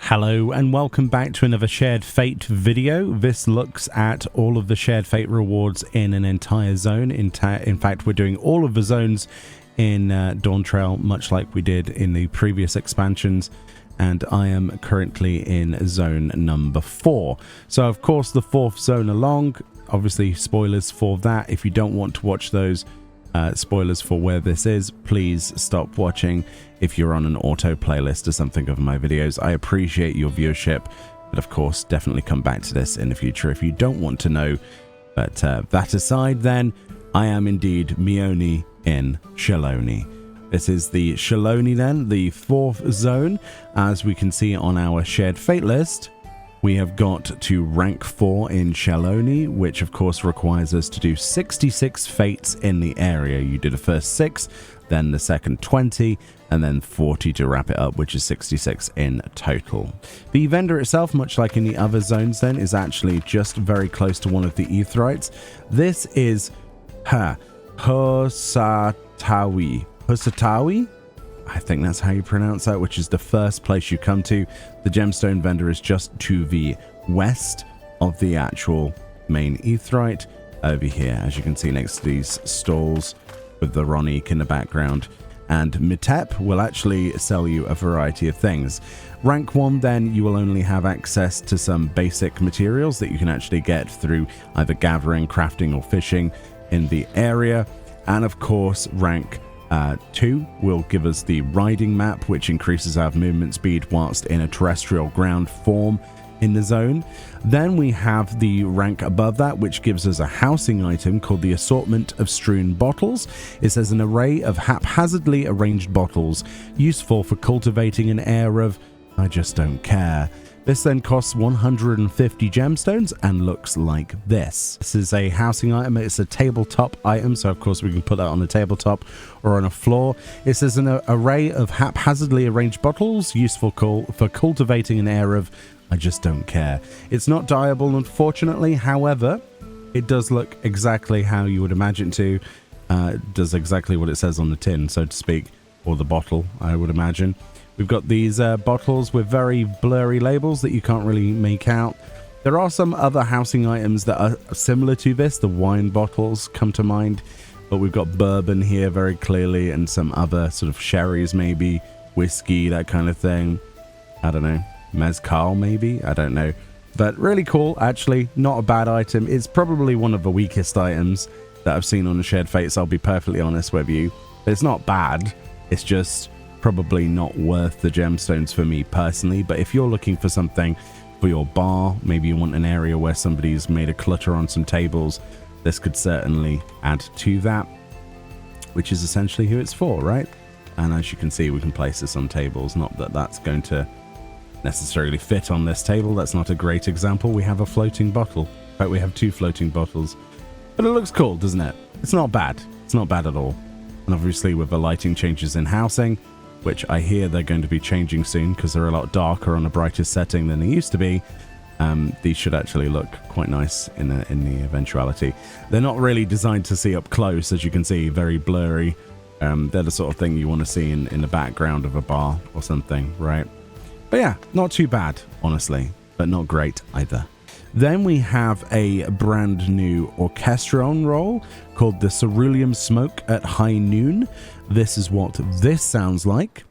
Hello and welcome back to another Shared Fate video. This looks at all of the Shared Fate rewards in an entire zone. In fact, we're doing all of the zones in Dawntrail, much like we did in the previous expansions. And I am currently in zone number 4. So, of course, the 4th zone along. Obviously, spoilers for that. If you don't want to watch those spoilers for where this is, please stop watching if you're on an auto playlist or something of my videos. I appreciate your viewership, but of course definitely come back to this in the future if you don't want to know. But that aside, then I am indeed Mioni in Shaloni. This is the Shaloni, then the 4th zone. As we can see on our Shared Fate list, we have got to rank 4 in Shaloni, which of course requires us to do 66 fates in the area. You do the first 6, then the second 20, and then 40 to wrap it up, which is 66 in total. The vendor itself, much like in the other zones then, is actually just very close to one of the Aetherytes. This is Hosatawi. Hosatawi? I think that's how you pronounce that, which is the first place you come to. The gemstone vendor is just to the west of the actual main Aetheryte over here, as you can see next to these stalls with the Ronique in the background. And Mitep will actually sell you a variety of things. Rank 1, then, you will only have access to some basic materials that you can actually get through either gathering, crafting, or fishing in the area. And of course, rank 2 will give us the riding map, which increases our movement speed whilst in a terrestrial ground form in the zone. Then we have the rank above that, which gives us a housing item called the Assortment of Strewn Bottles. It says an array of haphazardly arranged bottles, useful for cultivating an air of I just don't care. This then costs 150 gemstones and looks like this. This is a housing item. It's a tabletop item, so of course we can put that on a tabletop or on a floor. It says an array of haphazardly arranged bottles, useful for cultivating an air of I just don't care. It's not dyeable, unfortunately. However, it does look exactly how you would imagine to. It does exactly what it says on the tin, so to speak, or the bottle, I would imagine. We've got these bottles with very blurry labels that you can't really make out. There are some other housing items that are similar to this. The wine bottles come to mind, but we've got bourbon here very clearly and some other sort of sherries, maybe whiskey, that kind of thing. I don't know. Mezcal, maybe? I don't know. But really cool, actually. Not a bad item. It's probably one of the weakest items that I've seen on the Shared Fates, I'll be perfectly honest with you. But it's not bad. It's just probably not worth the gemstones for me personally. But if you're looking for something for your bar, maybe you want an area where somebody's made a clutter on some tables, this could certainly add to that, which is essentially who it's for, right? And as you can see, we can place this on tables. Not that that's going to necessarily fit on this table. That's not a great example. We have a floating bottle. In fact, we have 2 floating bottles. But it looks cool, doesn't it? It's not bad. It's not bad at all. And obviously with the lighting changes in housing, which I hear they're going to be changing soon because they're a lot darker on a brighter setting than they used to be. These should actually look quite nice in the eventuality. They're not really designed to see up close, as you can see, very blurry. They're the sort of thing you want to see in the background of a bar or something, right? But yeah, not too bad, honestly, but not great either. Then we have a brand new Orchestron roll called the Cerulean Smoke at High Noon. This is what this sounds like.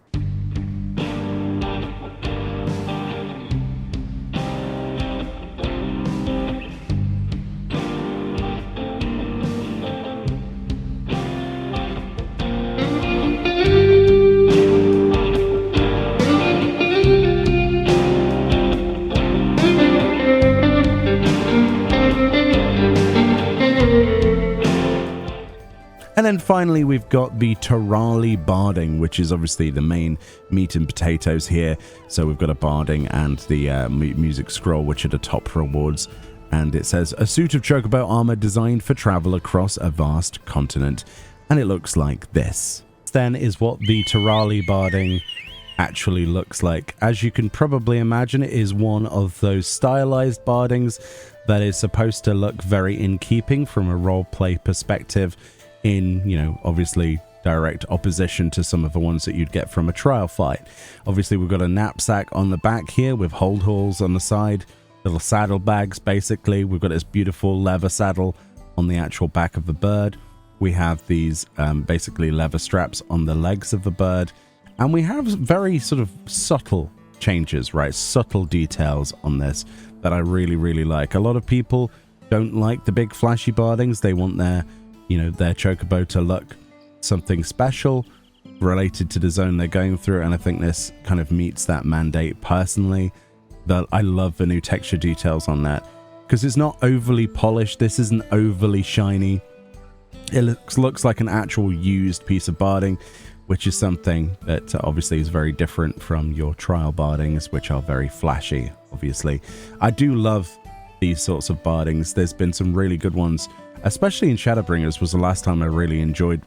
And then finally, we've got the Terali Barding, which is obviously the main meat and potatoes here. So we've got a Barding and the music scroll, which are the top rewards. And it says, a suit of chocobo armor designed for travel across a vast continent. And it looks like this. Then is what the Terali Barding actually looks like. As you can probably imagine, it is one of those stylized Bardings that is supposed to look very in keeping from a roleplay perspective in, you know, obviously direct opposition to some of the ones that you'd get from a trial fight. Obviously, we've got a knapsack on the back here with hold holes on the side, little saddle bags basically. We've got this beautiful leather saddle on the actual back of the bird. We have these basically leather straps on the legs of the bird, and we have very sort of subtle changes, right? Subtle details on this that I really, really like. A lot of people don't like the big flashy bardings. They want their, you know, their chocobo to look something special related to the zone they're going through, and I think this kind of meets that mandate personally. That I love the new texture details on that, because it's not overly polished. This isn't overly shiny. It looks like an actual used piece of barding, which is something that obviously is very different from your trial bardings, which are very flashy, obviously. I do love these sorts of bardings. There's been some really good ones, especially in Shadowbringers was the last time I really enjoyed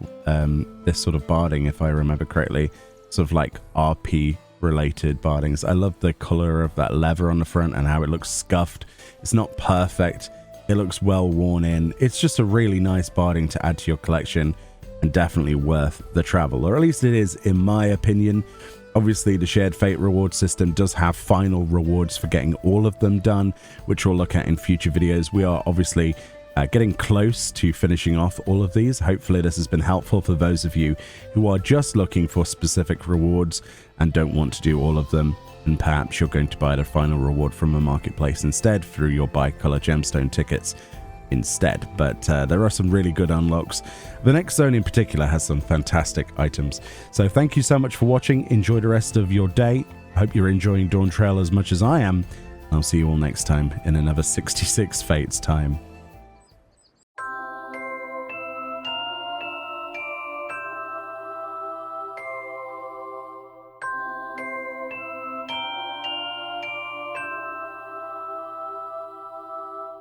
this sort of barding, if I remember correctly. Sort of like RP related bardings. I love the color of that leather on the front and how it looks scuffed. It's not perfect. It looks well worn in. It's just a really nice barding to add to your collection, and definitely worth the travel, or at least it is in my opinion. Obviously, the Shared Fate reward system does have final rewards for getting all of them done, which we'll look at in future videos. We are obviously getting close to finishing off all of these. Hopefully this has been helpful for those of you who are just looking for specific rewards and don't want to do all of them, and perhaps you're going to buy the final reward from a marketplace instead through your Bicolor gemstone tickets instead. But there are some really good unlocks. The next zone in particular has some fantastic items. So thank you so much for watching. Enjoy the rest of your day. Hope you're enjoying Dawntrail as much as I am. I'll see you all next time in another 66 Fates time.